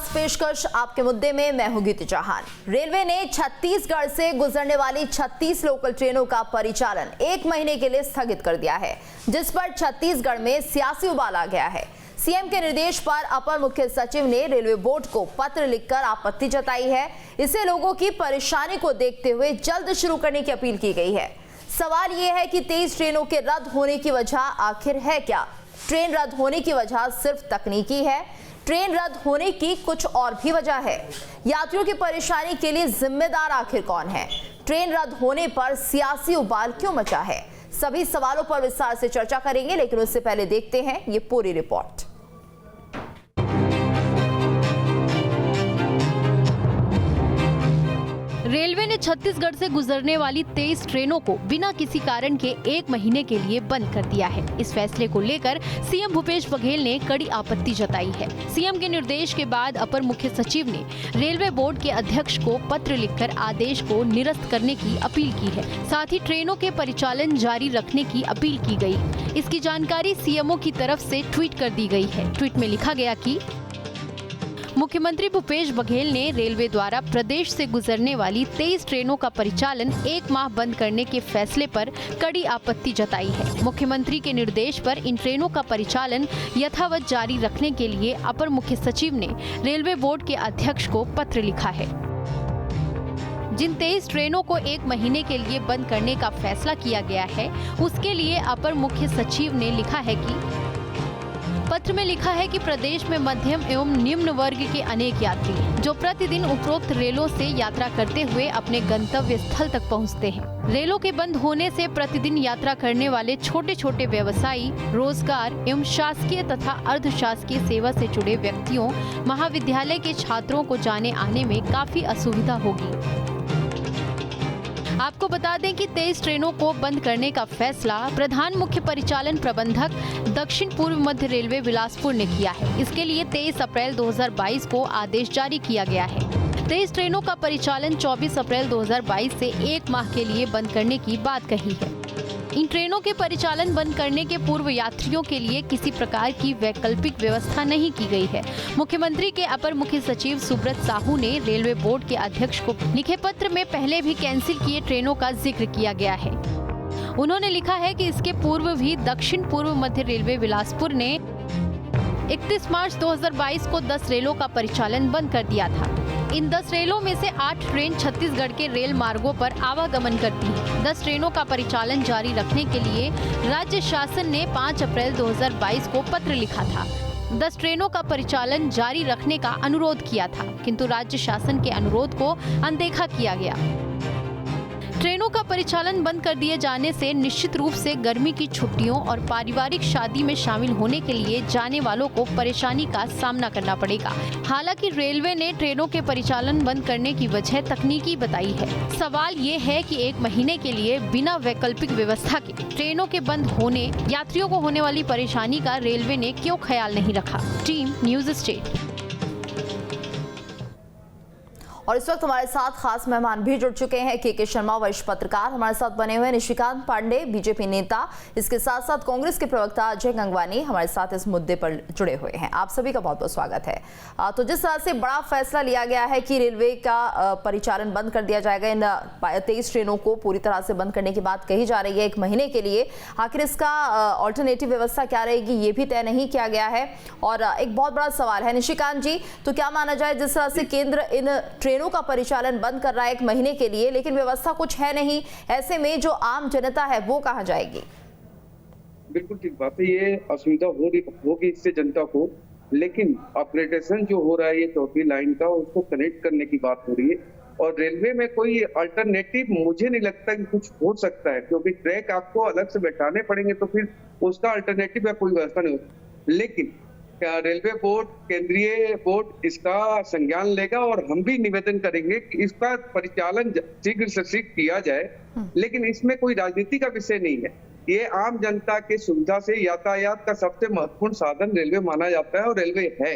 खास पेशकश आपके मुद्दे में। मैं हूं गीति चौहान। रेलवे ने छत्तीसगढ़ से गुजरने वाली 36 लोकल ट्रेनों का परिचालन 1 महीने के लिए स्थगित कर दिया है, जिस पर छत्तीसगढ़ में सियासी उबाल आ गया है। सीएम के निर्देश पर अपर मुख्य सचिव ने रेलवे बोर्ड को पत्र लिखकर आपत्ति जताई है। इसे लोगों की परेशानी को देखते हुए जल्द शुरू करने की अपील की गई है। सवाल यह है कि 23 ट्रेनों के रद्द होने की वजह आखिर है क्या? ट्रेन रद्द होने की वजह सिर्फ तकनीकी है? ट्रेन रद्द होने की कुछ और भी वजह है? यात्रियों की परेशानी के लिए जिम्मेदार आखिर कौन है? ट्रेन रद्द होने पर सियासी उबाल क्यों मचा है? सभी सवालों पर विस्तार से चर्चा करेंगे, लेकिन उससे पहले देखते हैं ये पूरी रिपोर्ट। रेलवे ने छत्तीसगढ़ से गुजरने वाली 23 ट्रेनों को बिना किसी कारण के 1 महीने के लिए बंद कर दिया है। इस फैसले को लेकर सीएम भूपेश बघेल ने कड़ी आपत्ति जताई है। सीएम के निर्देश के बाद अपर मुख्य सचिव ने रेलवे बोर्ड के अध्यक्ष को पत्र लिखकर आदेश को निरस्त करने की अपील की है। साथ ही ट्रेनों के परिचालन जारी रखने की अपील की गई। इसकी जानकारी सीएमओ की तरफ से ट्वीट कर दी गई है। ट्वीट में लिखा गया कि मुख्यमंत्री भूपेश बघेल ने रेलवे द्वारा प्रदेश से गुजरने वाली 23 ट्रेनों का परिचालन 1 माह बंद करने के फैसले पर कड़ी आपत्ति जताई है। मुख्यमंत्री के निर्देश पर इन ट्रेनों का परिचालन यथावत जारी रखने के लिए अपर मुख्य सचिव ने रेलवे बोर्ड के अध्यक्ष को पत्र लिखा है। जिन 23 ट्रेनों को 1 महीने के लिए बंद करने का फैसला किया गया है, उसके लिए अपर मुख्य सचिव ने लिखा है कि पत्र में लिखा है कि प्रदेश में मध्यम एवं निम्न वर्ग के अनेक यात्री जो प्रतिदिन उपरोक्त रेलों से यात्रा करते हुए अपने गंतव्य स्थल तक पहुंचते हैं। रेलों के बंद होने से प्रतिदिन यात्रा करने वाले छोटे छोटे व्यवसायी, रोजगार एवं शासकीय तथा अर्ध शासकीय सेवा से जुड़े व्यक्तियों, महाविद्यालय के छात्रों को जाने आने में काफी असुविधा होगी। आपको बता दें कि 23 ट्रेनों को बंद करने का फैसला प्रधान मुख्य परिचालन प्रबंधक दक्षिण पूर्व मध्य रेलवे बिलासपुर ने किया है। इसके लिए 23 अप्रैल 2022 को आदेश जारी किया गया है। 23 ट्रेनों का परिचालन 24 अप्रैल 2022 से 1 माह के लिए बंद करने की बात कही है। इन ट्रेनों के परिचालन बंद करने के पूर्व यात्रियों के लिए किसी प्रकार की वैकल्पिक व्यवस्था नहीं की गई है। मुख्यमंत्री के अपर मुख्य सचिव सुब्रत साहू ने रेलवे बोर्ड के अध्यक्ष को लिखे पत्र में पहले भी कैंसिल किए ट्रेनों का जिक्र किया गया है। उन्होंने लिखा है कि इसके पूर्व भी दक्षिण पूर्व मध्य रेलवे बिलासपुर ने 31 मार्च 2022 को 10 रेलों का परिचालन बंद कर दिया था। इन 10 रेलों में से 8 ट्रेन छत्तीसगढ़ के रेल मार्गों पर आवागमन करती है। 10 ट्रेनों का परिचालन जारी रखने के लिए राज्य शासन ने 5 अप्रैल 2022 को पत्र लिखा था। 10 ट्रेनों का परिचालन जारी रखने का अनुरोध किया था, किंतु राज्य शासन के अनुरोध को अनदेखा किया गया। ट्रेनों का परिचालन बंद कर दिए जाने से निश्चित रूप से गर्मी की छुट्टियों और पारिवारिक शादी में शामिल होने के लिए जाने वालों को परेशानी का सामना करना पड़ेगा। हालांकि रेलवे ने ट्रेनों के परिचालन बंद करने की वजह तकनीकी बताई है। सवाल ये है कि 1 महीने के लिए बिना वैकल्पिक व्यवस्था के ट्रेनों के बंद होने, यात्रियों को होने वाली परेशानी का रेलवे ने क्यों ख्याल नहीं रखा। Team news state. और इस वक्त हमारे साथ खास मेहमान भी जुड़ चुके हैं। के शर्मा वरिष्ठ पत्रकार हमारे साथ बने हुए, निशिकांत पांडे बीजेपी नेता, इसके साथ साथ कांग्रेस के प्रवक्ता अजय गंगवानी हमारे साथ इस मुद्दे पर जुड़े हुए हैं। आप सभी का बहुत बहुत स्वागत है। तो जिस तरह से बड़ा फैसला लिया गया है कि रेलवे का परिचालन बंद कर दिया जाएगा, इन 23 ट्रेनों को पूरी तरह से बंद करने की बात कही जा रही है 1 महीने के लिए। आखिर इसका ऑल्टरनेटिव व्यवस्था क्या रहेगी, ये भी तय नहीं किया गया है। और एक बहुत बड़ा सवाल है निशिकांत जी, तो क्या माना जाए जिस तरह से केंद्र इन ट्रेनों का परिचालन बंद कर रहा है 1 महीने के लिए, लेकिन व्यवस्था कुछ है नहीं, ऐसे में जो आम जनता है वो कहां जाएगी? बिल्कुल ठीक बात है, ये असुविधा होगी इससे जनता को, लेकिन ऑपरेशन जो हो रहा है ये चौथी लाइन का, उसको कनेक्ट करने की बात हो रही है। और रेलवे में कोई अल्टरनेटिव मुझे नहीं लगता कि कुछ हो सकता है, क्योंकि ट्रैक आपको अलग से बैठाने पड़ेंगे तो फिर उसका अल्टरनेटिव या कोई व्यवस्था नहीं होती। लेकिन रेलवे बोर्ड, केंद्रीय बोर्ड इसका संज्ञान लेगा और हम भी निवेदन करेंगे कि इसका परिचालन शीघ्र से शीघ्र किया जाए। लेकिन इसमें कोई राजनीति का विषय नहीं है, ये आम जनता के सुविधा से यातायात का सबसे महत्वपूर्ण साधन रेलवे माना जाता है और रेलवे है,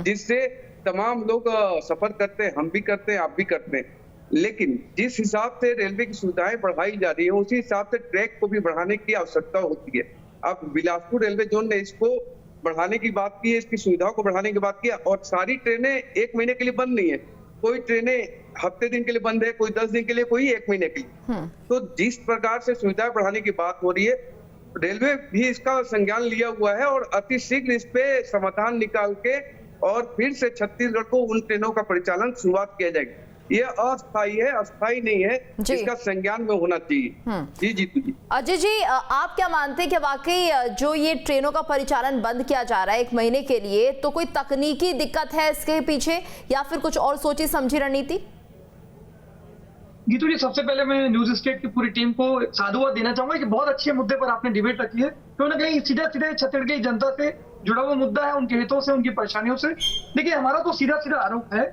जिससे तमाम लोग सफर करते हैं, हम भी करते हैं, आप भी करते हैं। लेकिन जिस हिसाब से रेलवे की सुविधाएं बढ़ाई जा रही है, उसी हिसाब से ट्रैक को भी बढ़ाने की आवश्यकता होती है। अब बिलासपुर रेलवे जोन ने इसको बढ़ाने की बात की है, इसकी सुविधाओं को बढ़ाने की बात की है, और सारी ट्रेनें 1 महीने के लिए बंद नहीं है। कोई ट्रेनें हफ्ते दिन के लिए बंद है, कोई 10 दिन के लिए, कोई 1 महीने के लिए। तो जिस प्रकार से सुविधाएं बढ़ाने की बात हो रही है, रेलवे भी इसका संज्ञान लिया हुआ है और अति शीघ्र इस पे समाधान निकाल के और फिर से छत्तीसगढ़ को उन ट्रेनों का परिचालन शुरुआत किया जाएगा। ये अस्थायी है, अस्थायी नहीं है, इसका संज्ञान में होना चाहिए। जी जीतू जी। अजय जी, आप क्या मानते हैं कि वाकई जो ये ट्रेनों का परिचालन बंद किया जा रहा है 1 महीने के लिए, तो कोई तकनीकी दिक्कत है इसके पीछे या फिर कुछ और सोची समझी रणनीति? गीतू जी, सबसे पहले मैं न्यूज स्टेट की पूरी टीम को साधुवाद देना चाहूंगा कि बहुत अच्छे मुद्दे पर आपने डिबेट रखी है। क्यों ना कहीं सीधा सीधे छत्तीसगढ़ की जनता से जुड़ा हुआ मुद्दा है, उनके हितों से, उनकी परेशानियों से। देखिए, हमारा तो सीधा सीधा आरोप है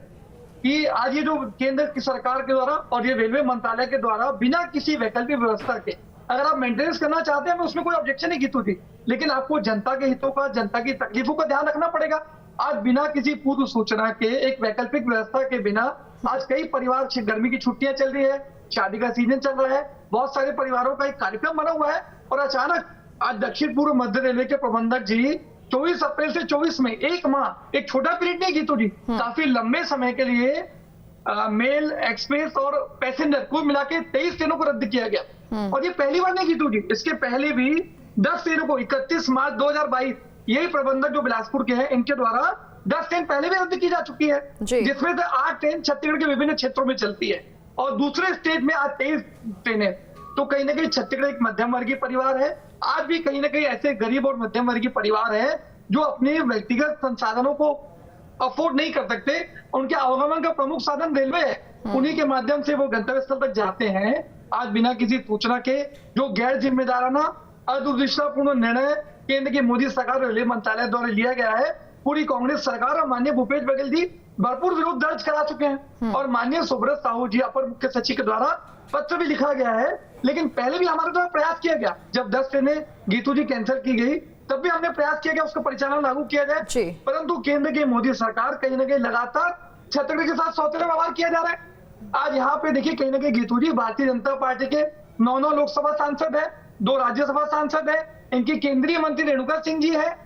कि आज ये जो केंद्र की सरकार के द्वारा और ये रेलवे मंत्रालय के द्वारा बिना किसी वैकल्पिक व्यवस्था के अगर आप मेंटेनेंस करना चाहते हैं, उसमें कोई ऑब्जेक्शन नहीं गीतू जी, लेकिन आपको जनता के हितों का, जनता की तकलीफों का ध्यान रखना पड़ेगा। आज बिना किसी पूर्व सूचना के, एक वैकल्पिक व्यवस्था के बिना आज कई परिवार, गर्मी की छुट्टियां चल रही है, शादी का सीजन चल रहा है, बहुत सारे परिवारों का एक कार्यक्रम बना हुआ है और अचानक आज दक्षिण पूर्व मध्य रेलवे के प्रबंधक जी 24 अप्रैल से 24 मई, 1 माह, एक छोटा पीरियड नहीं गीतू जी, काफी लंबे समय के लिए मेल, एक्सप्रेस और पैसेंजर कुल मिला के 23 ट्रेनों को रद्द किया गया। और ये पहली बार नहीं गीतू जी, इसके पहले भी 10 ट्रेनों को 31 मार्च 2022 यही प्रबंधक जो बिलासपुर के हैं, इनके द्वारा 10 ट्रेन पहले भी रद्द की जा चुकी है, जिसमें से 8 ट्रेन छत्तीसगढ़ के विभिन्न क्षेत्रों में चलती है और दूसरे स्टेट में आज 23 ट्रेनें। तो कहीं ना कहीं छत्तीसगढ़ एक मध्यम वर्गीय परिवार है। आज भी कहीं ना कहीं ऐसे गरीब और मध्यम वर्गीय परिवार है जो अपने व्यक्तिगत संसाधनों को अफोर्ड नहीं कर सकते, उनके आवागमन का प्रमुख साधन रेलवे है, उन्हीं के माध्यम से वो गंतव्य स्थल तक जाते हैं। आज बिना किसी सूचना के जो गैर जिम्मेदाराना, अदूरदृष्टिपूर्ण निर्णय केंद्र की मोदी सरकार रेलवे मंत्रालय द्वारा लिया गया है, पूरी कांग्रेस सरकार और माननीय भूपेश बघेल जी भरपूर विरोध दर्ज करा चुके हैं और माननीय सुब्रत साहू जी, अपर मुख्य सचिव के द्वारा पत्र भी लिखा गया है। लेकिन पहले भी हमारे द्वारा प्रयास किया गया, जब 10 ट्रेनें गीतू जी कैंसिल की गई तब भी हमने प्रयास किया गया उसका परिचालन लागू किया जाए, परंतु केंद्र की मोदी सरकार कहीं ना कहीं लगातार छत्तीसगढ़ के साथ सौतेला व्यवहार किया जा रहा है। आज यहाँ पे देखिए, कहीं ना कहीं गीतू जी भारतीय जनता पार्टी के 9 लोकसभा सांसद है, 2 राज्यसभा सांसद है, इनकी केंद्रीय मंत्री रेणुका सिंह जी है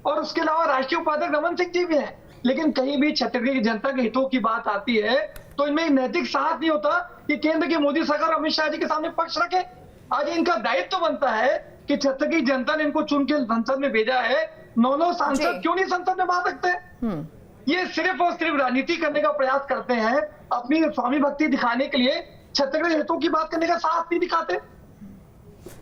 और उसके अलावा राष्ट्रीय उपाध्यक्ष रमन सिंह जी भी है। लेकिन कहीं भी छत्तीसगढ़ की जनता के हितों की बात आती है तो इनमें नैतिक साहस नहीं होता कि केंद्र की मोदी सरकार अमित शाह जी के सामने पक्ष रखे। आज इनका दायित्व बनता है कि छत्तीसगढ़ की जनता ने इनको चुन के संसद में भेजा है, 9 सांसद क्यों नहीं संसद में बात रखते? ये सिर्फ और सिर्फ राजनीति करने का प्रयास करते हैं, अपनी स्वामी भक्ति दिखाने के लिए छत्तीसगढ़ के हितों की बात करने का साहस नहीं दिखाते।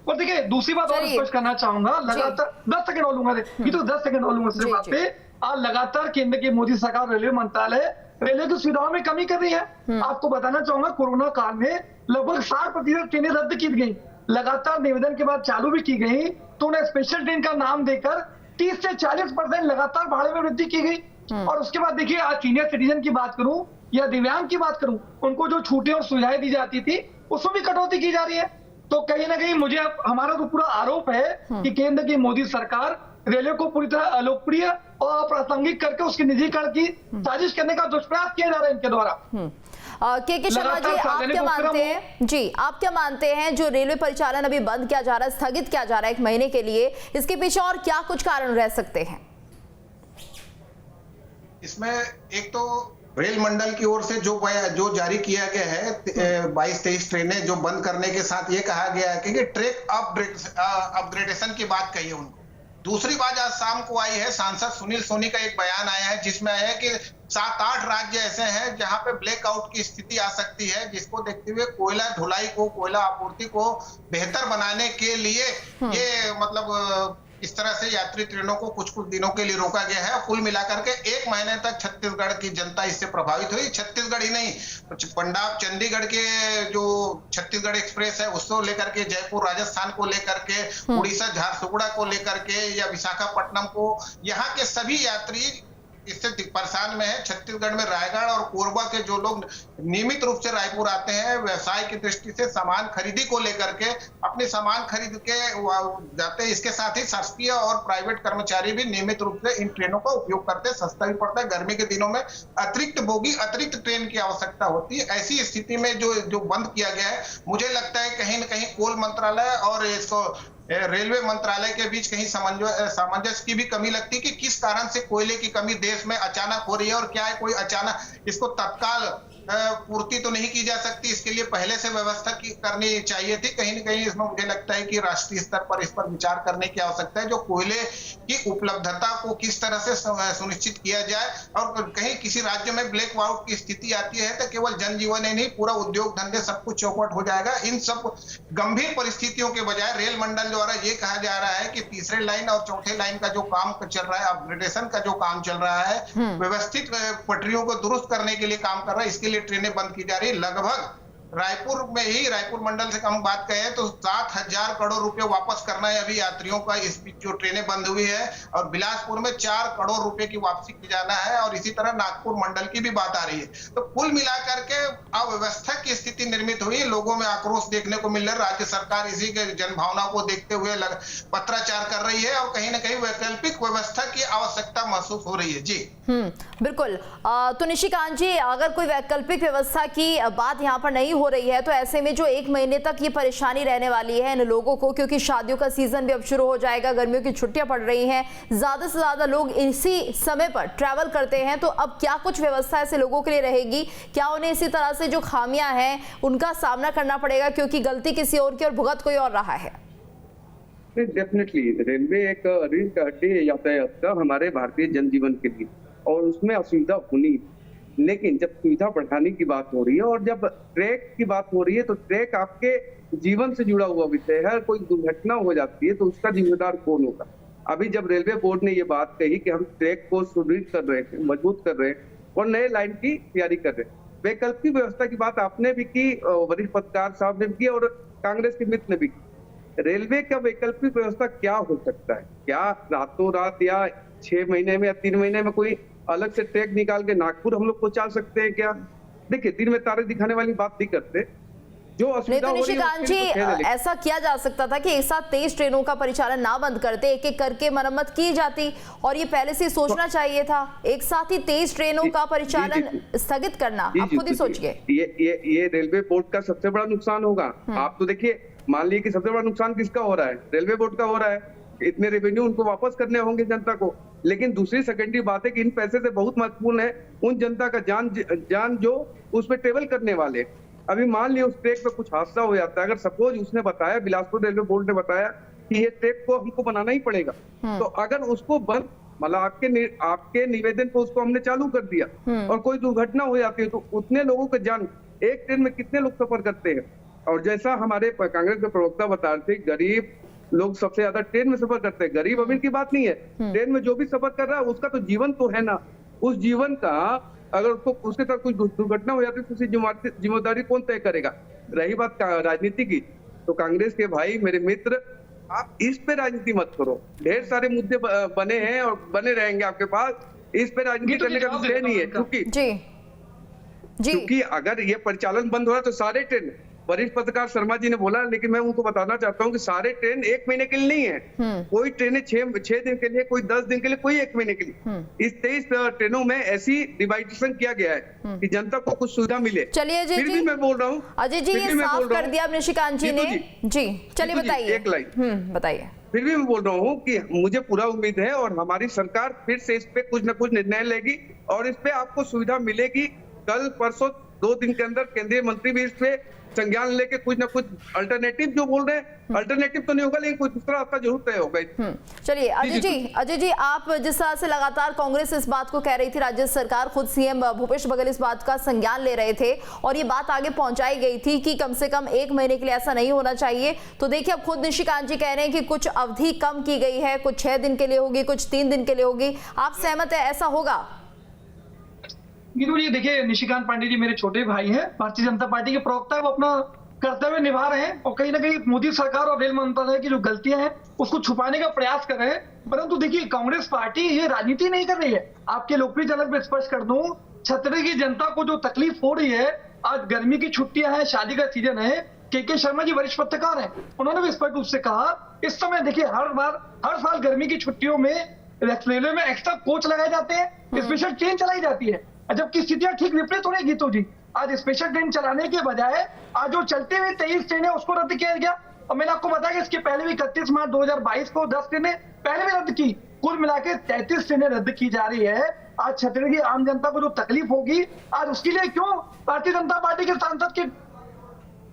और देखिए, दूसरी बात और स्पष्ट करना चाहूंगा, लगातार 10 सेकंड और लूंगा, ये तो 10 सेकंड और लूंगा सिर्फ बात पे। आज लगातार केंद्र की मोदी सरकार रेलवे मंत्रालय रेलवे की सुविधाओं में कमी कर रही है। आपको बताना चाहूंगा, कोरोना काल में लगभग 60% ट्रेनें रद्द की गई, लगातार निवेदन के बाद चालू भी की गई, तो उन्हें स्पेशल ट्रेन का नाम देकर 30 से 40% लगातार भाड़े में वृद्धि की गई। और उसके बाद देखिए, आज सीनियर सिटीजन की बात करूं या दिव्यांग की बात करूं, उनको जो छूटें और सुविधाएं दी जाती थी उसमें भी कटौती की जा रही है। तो कहीं ना कहीं मुझे हमारा तो पूरा आरोप है कि केंद्र की मोदी सरकार रेलवे को पूरी तरह अलोकप्रिय और अप्रासंगिक करके उसके निजीकरण की साजिश करने का दुष्प्रयास किया जा रहा है इनके द्वारा। के शर्मा जी, आप क्या मानते हैं? जी, आप क्या मानते हैं जो रेलवे परिचालन अभी बंद किया जा रहा है, स्थगित किया जा रहा है 1 महीने के लिए, इसके पीछे और क्या कुछ कारण रह सकते हैं? इसमें एक तो रेल मंडल की ओर से जो जारी किया गया है 22-23 ट्रेनें जो बंद करने के साथ ये कहा गया है कि ट्रैक अपग्रेडेशन की बात कही है उनको। दूसरी बात आज शाम को आई है, सांसद सुनील सोनी का एक बयान आया है जिसमें है कि 7-8 राज्य ऐसे हैं जहां पे ब्लैकआउट की स्थिति आ सकती है, जिसको देखते हुए कोयला ढुलाई को, कोयला आपूर्ति को बेहतर बनाने के लिए ये मतलब इस तरह से यात्री ट्रेनों को कुछ दिनों के लिए रोका गया है। कुल मिलाकर के 1 महीने तक छत्तीसगढ़ की जनता इससे प्रभावित हुई। छत्तीसगढ़ ही नहीं, पंजाब चंडीगढ़ के जो छत्तीसगढ़ एक्सप्रेस है उसको लेकर के, जयपुर राजस्थान को लेकर के, उड़ीसा झारसुगुड़ा को लेकर के या विशाखापट्टनम को, यहाँ के सभी यात्री इससे परेशान में है। छत्तीसगढ़ में रायगढ़ और कोरबा के जो लोग नियमित रूप से रायपुर आते हैं व्यवसाय की दृष्टि से सामान खरीदी को लेकर के, अपने सामान खरीद के जाते हैं। इसके साथ ही शासकीय और प्राइवेट कर्मचारी भी नियमित रूप से इन ट्रेनों का उपयोग करते हैं, सस्ता भी पड़ता है। गर्मी के दिनों में अतिरिक्त बोगी, अतिरिक्त ट्रेन की आवश्यकता होती है। ऐसी स्थिति में जो बंद किया गया है, मुझे लगता है कहीं न कहीं कोल मंत्रालय और इसको रेलवे मंत्रालय के बीच कहीं सामंजस्य की भी कमी लगती है कि किस कारण से कोयले की कमी देश में अचानक हो रही है और क्या है कोई अचानक इसको तत्काल पूर्ति तो नहीं की जा सकती, इसके लिए पहले से व्यवस्था करनी चाहिए थी। कहीं न कहीं इसमें मुझे लगता है कि राष्ट्रीय स्तर पर इस पर विचार करने की आवश्यकता है, जो कोयले की उपलब्धता को किस तरह से सुनिश्चित किया जाए। और कहीं किसी राज्य में ब्लैक आउट की स्थिति आती है तो केवल जनजीवन ही नहीं, पूरा उद्योग धंधे सब कुछ चौपट हो जाएगा। इन सब गंभीर परिस्थितियों के बजाय रेल मंडल द्वारा ये कहा जा रहा है कि तीसरे लाइन और चौथे लाइन का जो काम चल रहा है, अपग्रेडेशन का जो काम चल रहा है, व्यवस्थित पटरियों को दुरुस्त करने के लिए काम कर रहा है, इसके लिए ट्रेनें बंद की जा रही है। लगभग रायपुर में ही, रायपुर मंडल से हम बात करें तो 7,000 करोड़ रुपए वापस करना है अभी यात्रियों का, इस बीच जो ट्रेनें बंद हुई है। और बिलासपुर में 4 करोड़ रुपए की वापसी की जाना है और इसी तरह नागपुर मंडल की भी बात आ रही है। तो कुल मिलाकर के अव्यवस्था की स्थिति निर्मित हुई, लोगों में आक्रोश देखने को मिल रहा है। राज्य सरकार इसी के जनभावना को देखते हुए पत्राचार कर रही है और कहीं ना कहीं वैकल्पिक व्यवस्था की आवश्यकता महसूस हो रही है। जी बिल्कुल। तो निशिकांत जी, अगर कोई वैकल्पिक व्यवस्था की बात यहाँ पर नहीं हो रही है तो ऐसे में जो 1 महीने तक ये परेशानी रहने वाली है इन लोगों को, क्योंकि शादियों का सीजन भी अब शुरू हो जाएगा, गर्मियों की छुट्टियां पड़ रही हैं, ज्यादा से ज्यादा लोग इसी समय पर ट्रैवल करते हैं, तो अब क्या कुछ व्यवस्था ऐसे लोगों के लिए रहेगी? क्या उन्हें इसी तरह से जो खामियां हैं उनका सामना करना पड़ेगा क्योंकि गलती किसी और की और भुगत कोई और रहा है? डेफिनेटली रेलवे एक रीढ़ का हड्डी है यातायात का हमारे भारतीय जनजीवन के लिए, और उसमें असुविधा होनी। लेकिन जब सुविधा बढ़ाने की बात हो रही है और जब ट्रैक की बात हो रही है तो ट्रैक आपके जीवन से जुड़ा हुआ विषय है। कोई दुर्घटना हो जाती है तो उसका जिम्मेदार कौन होगा? अभी जब रेलवे बोर्ड ने ये बात कही कि हम ट्रैक को सुदृढ़ कर रहे हैं, मजबूत कर रहे हैं और नए लाइन की तैयारी कर रहे हैं, वैकल्पिक व्यवस्था की बात आपने भी की, वरिष्ठ पत्रकार साहब ने भी की और कांग्रेस के मित्र ने भी की। रेलवे का वैकल्पिक व्यवस्था क्या हो सकता है? क्या रातों रात या 6 महीने में या 3 महीने में कोई अलग से ट्रैक निकाल के नागपुर हम लोग पहुंचा सकते हैं क्या? देखिए, दिन में तारे दिखाने वाली बात नहीं करते। जो असुविधा हो रही है निशिकांत जी, ऐसा किया जा सकता था कि एक साथ 23 ट्रेनों का परिचालन ना बंद करते, एक एक करके मरम्मत की जाती, और ये पहले से सोचना चाहिए था। एक साथ ही 23 ट्रेनों का परिचालन स्थगित करना, आप खुद ही सोचिए। ये रेलवे बोर्ड का सबसे बड़ा नुकसान होगा। आप तो देखिए, मान लीजिए कि सबसे बड़ा नुकसान किसका हो रहा है? रेलवे बोर्ड का हो रहा है। इतने रेवेन्यू उनको वापस करने होंगे जनता को। लेकिन दूसरी सेकेंडरी बात है कि इन पैसे से बहुत महत्वपूर्ण है उन जनता का जान जो उस पर ट्रेवल करने वाले। अभी मान लिया उस ट्रैक पे कुछ हादसा हो जाता है, अगर सपोज उसने बताया, बिलासपुर रेलवे बोर्ड ने बताया कि ये ट्रैक को हमको बनाना ही पड़ेगा, तो अगर उसको बंद, मतलब आपके निवेदन पर उसको हमने चालू कर दिया और कोई दुर्घटना हो जाती है तो उतने लोगों का जान, एक ट्रेन में कितने लोग सफर करते हैं? और जैसा हमारे कांग्रेस के प्रवक्ता बता रहे थे, गरीब लोग सबसे ज्यादा ट्रेन में सफर करते हैं। गरीब अमीर की बात नहीं है, ट्रेन में जो भी सफर कर रहा है उसका तो जीवन तो है ना। उस जीवन का अगर उसके साथ कुछ दुर्घटना हो जाती है तो उसकी जिम्मेदारी कौन तय करेगा? रही बात राजनीति की, तो कांग्रेस के भाई, मेरे मित्र, आप इस पे राजनीति मत करो। ढेर सारे मुद्दे बने हैं और बने रहेंगे आपके पास, इस पे राजनीति करने का विषय नहीं है। क्योंकि अगर ये परिचालन बंद हो रहा है तो सारे ट्रेन, वरिष्ठ पत्रकार शर्मा जी ने बोला, लेकिन मैं उनको बताना चाहता हूं कि सारे ट्रेन 1 महीने के लिए नहीं है। कोई ट्रेनें 6 दिन के लिए, कोई 10 दिन के लिए, कोई 1 महीने के लिए। इस 23 ट्रेनों में ऐसी डिवाइडेशन किया गया है कि जनता को कुछ सुविधा मिले। चलिए फिर भी मैं बोल रहा हूँ, अजय जी, ये साफ कर दिया निशिकांत जी ने। जी चलिए बताइए, एक लाइन बताइए। फिर भी मैं बोल रहा हूँ कि मुझे पूरा उम्मीद है और हमारी सरकार फिर से इस पे कुछ न कुछ निर्णय लेगी और इस पे आपको सुविधा मिलेगी। कल परसों 2 दिन के अंदर केंद्रीय मंत्री भी इस पे संज्ञान लेके कुछ ना कुछ अल्टरनेटिव, जो बोल रहे हैं अल्टरनेटिव तो नहीं होगा लेकिन कोई दूसरा रास्ता जरूर तय होगा। चलिए अजय जी, आप जिस तरह से लगातार कांग्रेस इस बात को कह रही थी, राज्य सरकार, खुद सीएम भूपेश बघेल इस बात का संज्ञान ले रहे थे और ये बात आगे पहुंचाई गई थी कि कम से कम 1 महीने के लिए ऐसा नहीं होना चाहिए। तो देखिए, अब खुद निशिकांत जी कह रहे हैं कि कुछ अवधि कम की गई है, कुछ 6 दिन के लिए होगी, कुछ 3 दिन के लिए होगी। आप सहमत है ऐसा होगा? ये देखिए, निशिकांत पांडे जी मेरे छोटे भाई हैं, भारतीय जनता पार्टी के प्रवक्ता है, वो अपना कर्तव्य निभा रहे हैं और कहीं ना कहीं मोदी सरकार और रेल मंत्रालय की जो गलतियां हैं उसको छुपाने का प्रयास कर रहे हैं। परंतु देखिए, कांग्रेस पार्टी ये राजनीति नहीं कर रही है। आपके लोकप्रिय चैनल पे स्पष्ट कर दूं, छत्तीसगढ़ की जनता को जो तकलीफ हो रही है, आज गर्मी की छुट्टियां हैं, शादी का सीजन है। के शर्मा जी वरिष्ठ पत्रकार हैं, उन्होंने भी स्पष्ट रूप से कहा, इस समय देखिए हर साल गर्मी की छुट्टियों में रेलवे में एक्स्ट्रा कोच लगाए जाते हैं, स्पेशल ट्रेन चलाई जाती है, जबकि स्थितियां ठीक विपरीत हो रही। गीतू जी, आज स्पेशल ट्रेन चलाने के बजाय आज जो चलते हुए 23 ट्रेनें उसको रद्द किया गया। और मैंने आपको बताया कि इसके पहले भी 31 मार्च 2022 को 10 ट्रेनें पहले भी रद्द की। कुल मिलाकर 33 ट्रेनें रद्द की जा रही है। आज छत्तीसगढ़ की आम जनता को जो तकलीफ होगी, आज उसके लिए क्यों भारतीय जनता पार्टी के सांसद के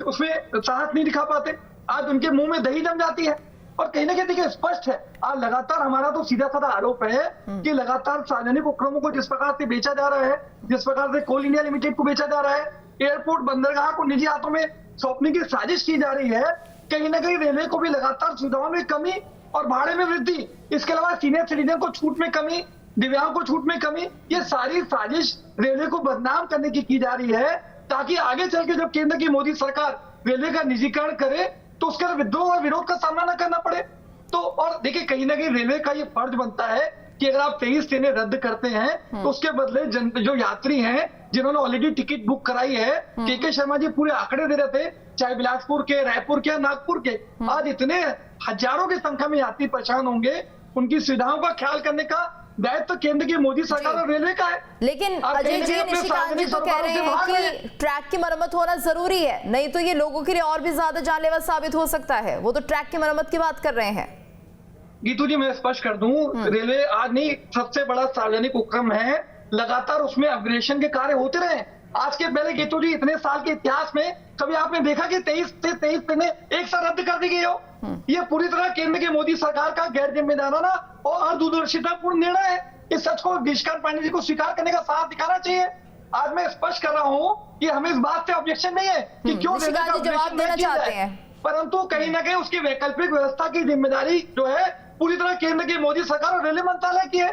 उसमें साहस नहीं दिखा पाते? आज उनके मुंह में दही जम जाती है। और कहीं ना कहीं देखिए स्पष्ट है, आज लगातार हमारा तो सीधा साधा आरोप है कि लगातार सार्वजनिक उपक्रमों को जिस प्रकार से बेचा जा रहा है, जिस प्रकार से कोल इंडिया लिमिटेड को बेचा जा रहा है, एयरपोर्ट बंदरगाह को निजी हाथों में सौंपने की साजिश की जा रही है, कहीं ना कहीं रेलवे को भी लगातार सुविधाओं में कमी और भाड़े में वृद्धि, इसके अलावा सीनियर सिटीजन को छूट में कमी, दिव्यांग को छूट में कमी, ये सारी साजिश रेलवे को बदनाम करने की जा रही है, ताकि आगे चल के जब केंद्र की मोदी सरकार रेलवे का निजीकरण करे तो उसका विद्रोह और विरोध का सामना न करना पड़े। तो और देखिए कहीं ना कहीं रेलवे का ये फर्ज बनता है कि अगर आप 23 ट्रेनें रद्द करते हैं तो उसके बदले जो यात्री हैं जिन्होंने ऑलरेडी टिकट बुक कराई है, के शर्मा जी पूरे आंकड़े दे रहे थे, चाहे बिलासपुर के, रायपुर के, नागपुर के, आज इतने हजारों की संख्या में यात्री परेशान होंगे। उनकी सुविधाओं का ख्याल करने का दायित्व तो केंद्र की मोदी सरकार और रेलवे का है। लेकिन अजय जी, निशिकांत जी तो कह रहे हैं कि ट्रैक की मरम्मत होना जरूरी है, नहीं तो ये लोगों के लिए और भी ज्यादा जानलेवा साबित हो सकता है। वो तो ट्रैक की मरम्मत की बात कर रहे हैं। गीतू जी मैं स्पष्ट कर दूं, रेलवे आज नहीं सबसे बड़ा सार्वजनिक उपक्रम है, लगातार उसमें अपग्रेडेशन के कार्य होते रहे। आज के पहले गीतू जी इतने साल के इतिहास में कभी आपने देखा कि 23 से 23 ट्रेनें एक साथ रद्द कर दी गई हो? ये पूरी तरह केंद्र की मोदी सरकार का गैर जिम्मेदाराना और दूरदर्शितापूर्ण निर्णय है। इस सच को निशिकांत पांडे जी को स्वीकार करने का साहस दिखाना चाहिए। आज मैं स्पष्ट कर रहा हूँ कि हमें इस बात से ऑब्जेक्शन नहीं है कि क्यों जवाब देना चाहते हैं, परंतु कहीं ना कहीं उसकी वैकल्पिक व्यवस्था की जिम्मेदारी जो है पूरी तरह केंद्र की मोदी सरकार और रेलवे मंत्रालय की है।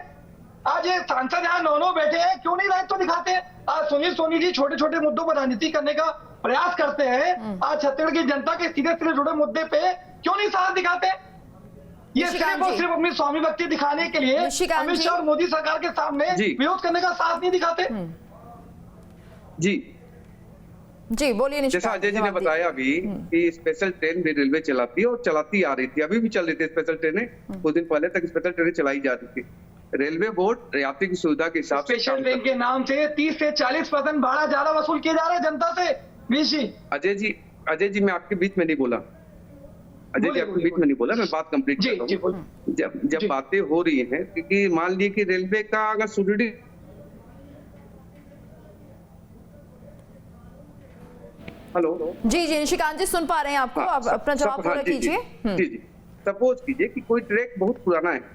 आज ये सांसद यहाँ 9 बैठे हैं, क्यों नहीं दायित्व दिखाते हैं? आज सुनील सोनी जी छोटे छोटे मुद्दों पर राजनीति करने का प्रयास करते हैं, आज छत्तीसगढ़ की जनता के सीधे सीधे जुड़े मुद्दे पे क्यों नहीं साहस दिखाते? ये सिर्फ अपनी स्वामी भक्ति दिखाने के लिए अमित शाह और मोदी सरकार के सामने विरोध करने का साहस नहीं दिखाते। जी बोलिए। जैसा अजय जी ने बताया अभी कि स्पेशल ट्रेन भी रेलवे चलाती है और चलाती आ रही थी, अभी भी चल रही थी स्पेशल ट्रेनें, कुछ दिन पहले तक स्पेशल ट्रेनें चलाई जा रही थी। रेलवे बोर्ड यात्री की सुविधा के हिसाब से स्पेशल ट्रेन के नाम से 30 से 40% भाड़ा ज्यादा वसूल किया जा रहा है जनता से। अजय जी मैं आपके बीच में नहीं बोला, अजय जी आपके बीच में नहीं बोला, मैं बात कंप्लीट कर रहा हूँ। जब बातें हो रही हैं कि मान लीजिए कि रेलवे का अगर सुदृढ़, हेलो जी निशिकांत जी सुन पा रहे हैं आपको, आप अपना जवाब पूरा कीजिए। जी सपोज कीजिए कि कोई ट्रैक बहुत पुराना है,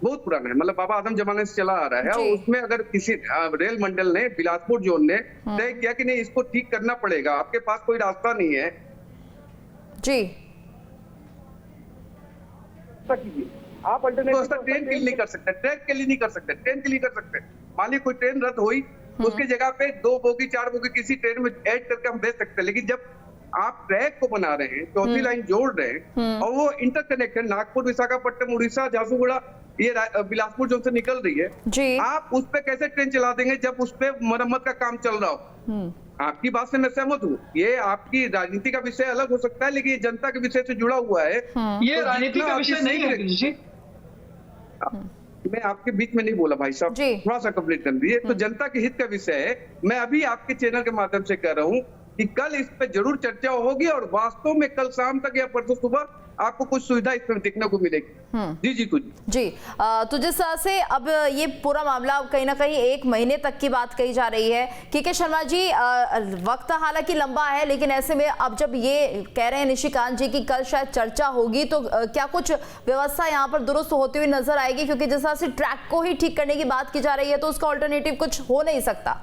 मतलब बाबा आदम जमाने से चला आ रहा है, और उसमें अगर किसी रेल मंडल ने, बिलासपुर जोन ने तय किया कि नहीं इसको ठीक करना पड़ेगा, आपके पास कोई रास्ता नहीं है जी, आप अल्टरनेटिव ट्रेन के लिए नहीं कर सकते, ट्रैक के लिए नहीं कर सकते, ट्रेन के लिए कर सकते। मान लीजिए कोई ट्रेन रद्द हुई, उसकी जगह पे 2 बोगी 4 बोगी किसी ट्रेन में ऐड करके हम भेज सकते हैं, लेकिन जब आप ट्रैक को बना रहे हैं, चौथी लाइन जोड़ रहे हैं और वो इंटरकनेक्टेड नागपुर, विशाखापट्टनम, उड़ीसा, झारसुगुड़ा, ये बिलासपुर जोन से निकल रही है जी, आप उस पे कैसे ट्रेन चला देंगे जब उस पे मरम्मत का काम चल रहा हो? आपकी बात से मैं सहमत हूँ, ये आपकी राजनीति का विषय अलग हो सकता है, लेकिन ये जनता के विषय से जुड़ा हुआ है। ये राजनीति का विषय नहीं है। मैं आपके बीच में नहीं बोला भाई साहब, थोड़ा सा कंप्लीट कर दीजिए। तो जनता के हित का विषय है, मैं अभी आपके चैनल के माध्यम से कह रहा हूँ कि कल इस पे जरूर चर्चा होगी और वास्तव में कल शाम तक या परसों सुबह आपको कुछ सुविधा इसमें देखने को मिलेगी। जी तो जिस तरह से अब ये पूरा मामला कहीं ना कहीं 1 महीने तक की बात कही जा रही है, के शर्मा जी वक्त हालांकि लंबा है, लेकिन ऐसे में अब जब ये कह रहे हैं निशिकांत जी कि कल शायद चर्चा होगी, तो क्या कुछ व्यवस्था यहाँ पर दुरुस्त होती हुई नजर आएगी? क्योंकि जिस तरह से ट्रैक को ही ठीक करने की बात की जा रही है, तो उसका ऑल्टरनेटिव कुछ हो नहीं सकता।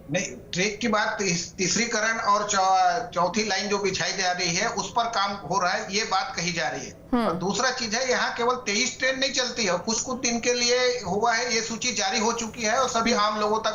नहीं, ट्रैक की बात तीसरी करण और चौथी लाइन जो बिछाई जा रही है उस पर काम हो रहा है, ये बात कही जा रही है। और दूसरा चीज है, यहाँ केवल 23 ट्रेन नहीं चलती है, कुछ दिन के लिए हुआ है, ये सूची जारी हो चुकी है और सभी आम लोगों तक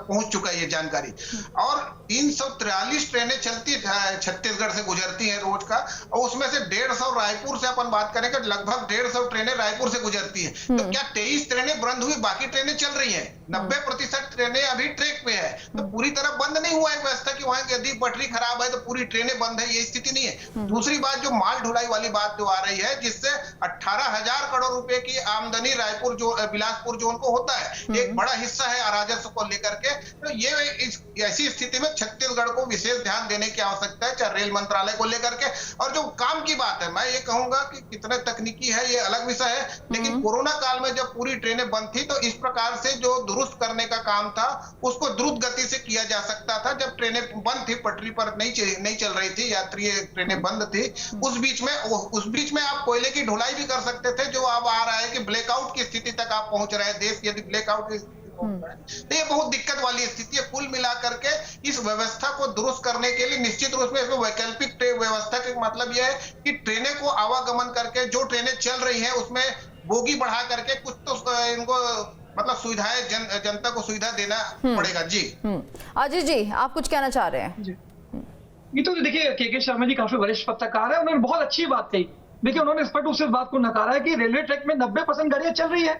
पहुंच चुका है ये जानकारी। और 343 ट्रेनें चलती छत्तीसगढ़ से गुजरती है रोज का, और उसमें से 150 रायपुर से अपन बात करें कि लगभग 150 ट्रेनें रायपुर से गुजरती है। तो क्या 23 ट्रेनें बंद हुई, बाकी ट्रेनें चल रही है? 90% ट्रेनें अभी ट्रैक पे है, तो पूरी तरह बंद नहीं हुआ है व्यवस्था कि वहां यदि पटरी खराब है तो पूरी ट्रेनें बंद है, ये स्थिति नहीं है। दूसरी बात, जो माल ढुलाई वाली बात जो आ रही है, जिससे 18,000 करोड़ रुपए की आमदनी रायपुर जो बिलासपुर जोन को होता है, एक बड़ा हिस्सा है राजस्व को लेकर के। तो ये ऐसी स्थिति में छत्तीसगढ़ को विशेष ध्यान देने की आवश्यकता है, चाहे रेल मंत्रालय को लेकर के। और जो काम की बात है, मैं ये कहूंगा कि कितने तकनीकी है ये अलग विषय है, लेकिन कोरोना काल में जब पूरी ट्रेनें बंद थी तो इस प्रकार से जो दुरुस्त करने का काम था उसको द्रुत गति से किया जा सकता था। जब ट्रेनें बंद थी, पटरी पर नहीं चल रही थी, यात्री ट्रेनें बंद थी, उस बीच में आप कोयले की ढुलाई भी कर सकते थे, जो अब आ रहा है कि ब्लैकआउट की स्थिति तक आप पहुंच रहे हैं। देश यदि ब्लैकआउट की तो ये बहुत दिक्कत वाली स्थिति है। कुल मिलाकर के इस व्यवस्था को दुरुस्त करने के लिए निश्चित रूप में इसमें वैकल्पिक व्यवस्था का मतलब यह है कि ट्रेनें को आवागमन करके, जो ट्रेनें चल रही हैं उसमें बोगी बढ़ा करके कुछ तो इनको मतलब सुविधाएं जनता को सुविधा देना पड़ेगा। जी अजय जी, आप कुछ कहना चाह रहे हैं? ये तो देखिए, के शर्मा जी काफी वरिष्ठ पत्रकार है, उन्होंने बहुत अच्छी बात कही। देखिए, उन्होंने स्पष्ट रूप से बात को नकारा है कि रेलवे ट्रैक में 90% गाड़ियां चल रही है,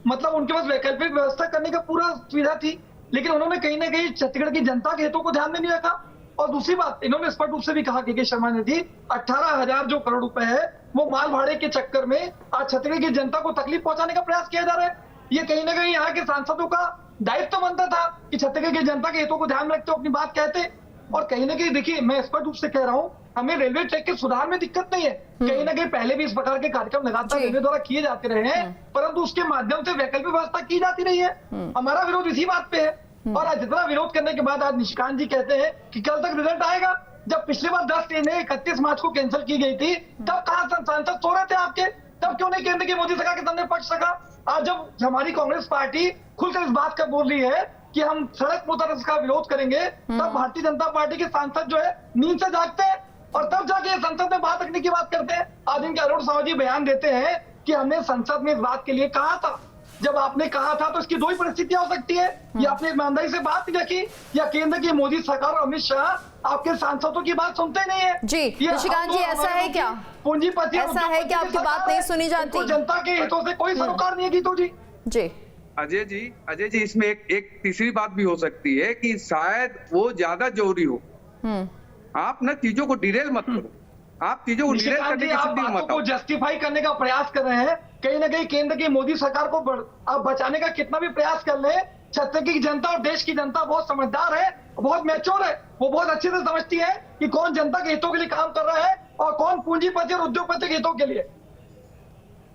मतलब उनके पास वैकल्पिक व्यवस्था करने का पूरा सुविधा थी, लेकिन उन्होंने कहीं ना कहीं छत्तीसगढ़ की जनता के हितों को ध्यान में नहीं रखा। और दूसरी बात, इन्होंने स्पष्ट रूप से भी कहा के शर्मा ने दी, 18,000 जो करोड़ रुपए है वो माल भाड़े के चक्कर में आज छत्तीसगढ़ की जनता को तकलीफ पहुंचाने का प्रयास किया जा रहा है। ये कहीं ना कहीं यहाँ के सांसदों का दायित्व बनता था कि छत्तीसगढ़ की जनता के हितों को ध्यान में रखते अपनी बात कहते। और कहीं ना कहीं देखिए, मैं स्पष्ट रूप से कह रहा हूँ, हमें रेलवे ट्रैक के सुधार में दिक्कत नहीं है। कहीं ना कहीं पहले भी इस प्रकार के कार्यक्रम लगातार रेलवे द्वारा किए जाते रहे हैं, परंतु उसके माध्यम से वैकल्पिक व्यवस्था की जाती रही है। हमारा विरोध इसी बात पे है। और आज जितना विरोध करने के बाद आज निशिकांत जी कहते हैं कि कल तक रिजल्ट आएगा। जब पिछली बार 10 ट्रेनें 31 मार्च को कैंसिल की गई थी, तब कहाँ सांसद सो रहे थे आपके? तब क्यों नहीं केंद्र की मोदी सरकार के सामने पहुंच सका? आज जब हमारी कांग्रेस पार्टी खुलकर इस बात का बोल रही है कि हम सड़क मुद्दा का विरोध करेंगे, तब भारतीय जनता पार्टी के सांसद जो है नींद से जागते हैं और तब जाके संसद में बात रखने की बात करते हैं। आज इनके अरुण साहू जी बयान देते हैं कि हमने संसद में इस बात के लिए कहा था। जब आपने कहा था तो इसकी दो ही परिस्थितियां हो सकती है, या आपने ईमानदारी से बात नहीं रखी, या केंद्र की मोदी सरकार और अमित शाह आपके सांसदों की बात सुनते नहीं है। जी निशिकांत जी, ऐसा है क्या? पूंजीपति ऐसा है कि आपकी बात नहीं सुनी जाती? जनता के हितों से कोई सरोकार नहीं है। गीतू जी जी अजय जी इसमें एक तीसरी बात भी हो सकती है कि शायद वो ज्यादा जरूरी हो। आप ना चीजों को डिरेल मत करो, आप चीजों को डिरेल करने की स्थिति मत आओ। जस्टिफाई करने का प्रयास कर रहे हैं। कहीं ना कहीं केंद्र की मोदी सरकार को आप बचाने का कितना भी प्रयास कर ले, छत्तीसगढ़ की जनता और देश की जनता बहुत समझदार है, बहुत मैच्योर है। वो बहुत अच्छे से समझती है कि कौन जनता के हितों के लिए काम कर रहा है और कौन पूंजीपति और उद्योगपति के हितों के लिए।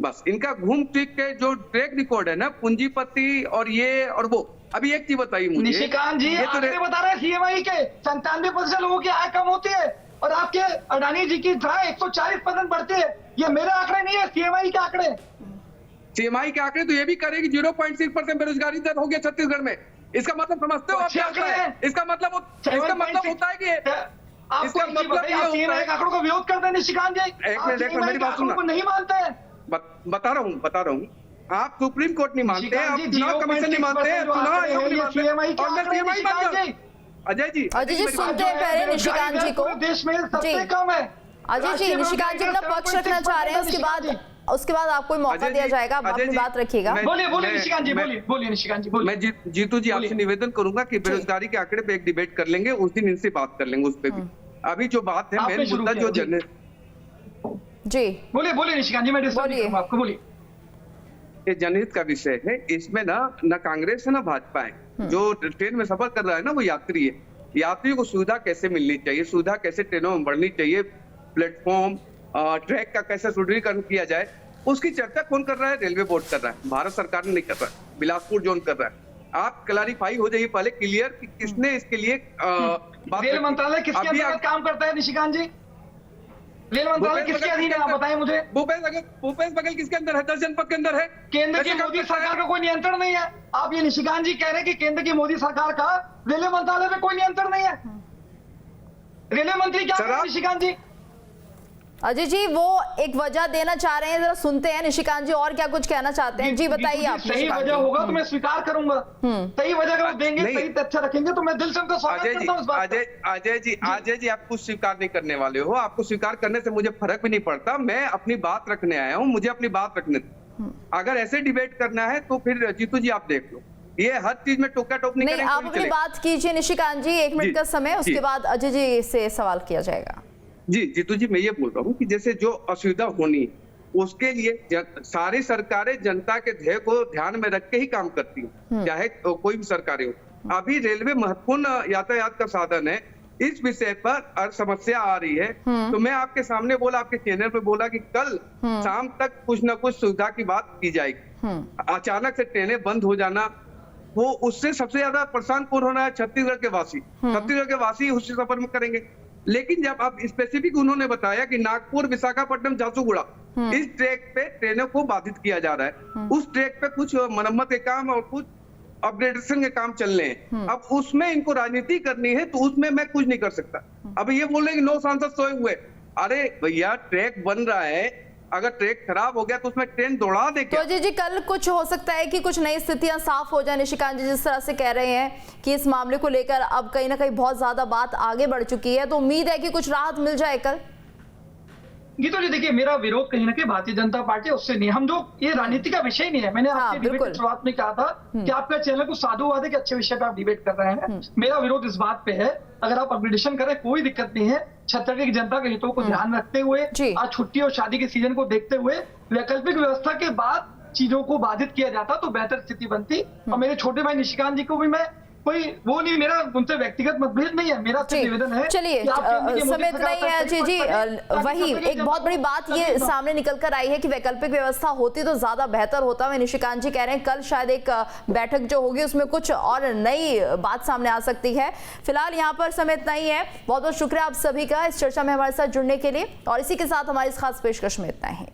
बस इनका घूम फिर के जो ट्रैक रिकॉर्ड है ना, पूंजीपति और ये और वो। अभी एक चीज बताइए मुझे निशिकांत जी, तो बता रहे हैं सीएमआई के 97% लोगों की आय कम होती है और आपके अडानी जी की 140% बढ़ती है। ये मेरे आंकड़े नहीं है, सीएमआई के आंकड़े। सीएमआई के आंकड़े तो ये भी करें कि 0.6% बेरोजगारी दर हो गया छत्तीसगढ़ में। इसका मतलब समझते हो आप क्या होता है? इसका मतलब होता है कि आपको आंकड़ों का विरोध करते हैं निशिकांत जी। एक मिनट मेरी बात सुनो, नहीं मानते हैं। बता रहा हूँ आप सुप्रीम कोर्ट नहीं मानते, आप चुनाव कमीशन नहीं मानते, चुनाव आयोग नहीं मानते, और मैं सीएमआई मान जाऊँ। अजय जी सुनते हैं पहले निशिकांत जी को। देश में सबसे कम है। अजय जी, निशिकांत जी अपना पक्ष रखना चाह रहे हैं, उसके बाद आपको मौका दिया जाएगा, आप अपनी बात रखिएगा। बोलिए निशिकांत जी, बोलिए निशिकांत जी, बोलिए। मैं जीतू जी आपसे निवेदन करूंगा कि बेरोजगारी के आंकड़े पे एक डिबेट कर लेंगे, उस दिन इनसे बात कर लेंगे उस पे भी। अभी जो बात है मेन मुद्दा जो जी बोलिए निशिकांत जी, मैं डिस्टर्ब नहीं करूंगा आपको, बोलिए। ये जनहित का विषय है, इसमें ना कांग्रेस है ना भाजपा है। जो ट्रेन में सफर कर रहा है ना वो यात्री है। यात्रियों को सुविधा कैसे मिलनी चाहिए, सुविधा कैसे ट्रेनों में बढ़नी चाहिए, प्लेटफॉर्म ट्रैक का कैसे सुदृढ़ीकरण किया जाए, उसकी चर्चा कौन कर रहा है? रेलवे बोर्ड कर रहा है, भारत सरकार ने नहीं कर रहा है, बिलासपुर जोन कर रहा है। आप क्लैरिफाई हो जाइए पहले क्लियर कि किसने इसके लिए रेल मंत्रालय किसके अंतर्गत काम करता है निशिकांत जी? रेल मंत्रालय किसके अधीन है, आप बताएं मुझे। भूपेश बघेल किसके अंदर है? 10 जनपद के अंदर है। केंद्र की मोदी सरकार का कोई नियंत्रण नहीं है। आप ये निशिकांत जी कह रहे हैं कि केंद्र की मोदी सरकार का रेलवे मंत्रालय में कोई नियंत्रण नहीं है। रेलवे मंत्री क्या है निशिकांत जी? अजय जी वो एक वजह देना चाह रहे हैं, जरा सुनते हैं निशिकांत जी और क्या कुछ कहना चाहते हैं। जी बताइए आप। सही वजह होगा तो मैं स्वीकार करूंगा, सही वजह अगर देंगे, सही तथ्य रखेंगे तो मैं दिल से उनका स्वागत करता हूं इस बात पर। अजय जी आप कुछ स्वीकार नहीं करने वाले हो, आपको स्वीकार करने से मुझे फर्क भी नहीं पड़ता। मैं अपनी बात रखने आया हूँ, मुझे अपनी बात रखने दो। अगर ऐसे डिबेट करना है तो फिर जीतू जी आप देख लो, ये हर चीज में टोका टोक नहीं नहीं, करेंगे, आप कोई अपनी चलेगा। बात कीजिए निशिकांत जी, 1 मिनट जी, का समय, उसके जी। बाद अजय जी से सवाल किया जाएगा। जी जीतू जी, मैं ये बोल रहा हूँ कि जैसे जो असुविधा होनी उसके लिए सारी सरकारें जनता के ध्येय को ध्यान में रख के ही काम करती हैं, चाहे कोई भी सरकारें हो। अभी रेलवे महत्वपूर्ण यातायात का साधन है, इस विषय पर समस्या आ रही है, तो मैं आपके सामने बोला, आपके चैनल पे बोला कि कल शाम तक कुछ न कुछ सुविधा की बात की जाएगी। अचानक से ट्रेनें बंद हो जाना, वो उससे सबसे ज्यादा परेशान कौन होना है? छत्तीसगढ़ के वासी। छत्तीसगढ़ के वासी उसी सफर में करेंगे। लेकिन जब आप स्पेसिफिक उन्होंने बताया कि नागपुर, विशाखापट्टनम, झारसुगुड़ा इस ट्रैक पे ट्रेनों को बाधित किया जा रहा है, उस ट्रैक पे कुछ मरम्मत के काम और कुछ अपग्रेडेशन के काम चल रहे हैं। अब उसमें इनको राजनीति करनी है, तो उसमें मैं कुछ नहीं कर सकता। अब ये बोल रहे हैं कि 9 सांसद सोए हुए, अरे भैया ट्रैक बन रहा है, अगर ट्रैक खराब हो गया तो उसमें ट्रेन दौड़ा दे क्या? तो अजय जी, कल कुछ हो सकता है कि कुछ नई स्थितियां साफ हो जाए। निशिकांत जी जिस तरह से कह रहे हैं कि इस मामले को लेकर अब कहीं ना कहीं बहुत ज्यादा बात आगे बढ़ चुकी है, तो उम्मीद है कि कुछ राहत मिल जाए कल। गीतू जी देखिए, मेरा विरोध कहीं ना कहीं भारतीय जनता पार्टी उससे नहीं, हम जो ये राजनीति का विषय नहीं है। मैंने आपके डिबेट की शुरुआत में कहा था कि आपका चैनल को साधुवाद है कि अच्छे विषय पे आप डिबेट कर रहे हैं। मेरा विरोध इस बात पे है, अगर आप अपग्रेडेशन करें कोई दिक्कत नहीं है, छत्तीसगढ़ की जनता के हितों को ध्यान रखते हुए, आज छुट्टी और शादी के सीजन को देखते हुए वैकल्पिक व्यवस्था के बाद चीजों को बाधित किया जाता तो बेहतर स्थिति बनती। और मेरे छोटे भाई निशिकांत जी को भी मैं कोई वो नहीं, मेरा उनसे व्यक्तिगत मतभेद नहीं है, मेरा सिर्फ निवेदन है। चलिए, समय इतना ही है अजय जी। वही एक बहुत बड़ी बात ये सामने निकल कर आई है कि वैकल्पिक व्यवस्था होती तो ज्यादा बेहतर होता। मैं निशिकांत जी कह रहे हैं कल शायद एक बैठक जो होगी उसमें कुछ और नई बात सामने आ सकती है। फिलहाल यहाँ पर समय इतना ही है। बहुत बहुत शुक्रिया आप सभी का इस चर्चा में हमारे साथ जुड़ने के लिए, और इसी के साथ हमारी इस खास पेशकश में इतना ही।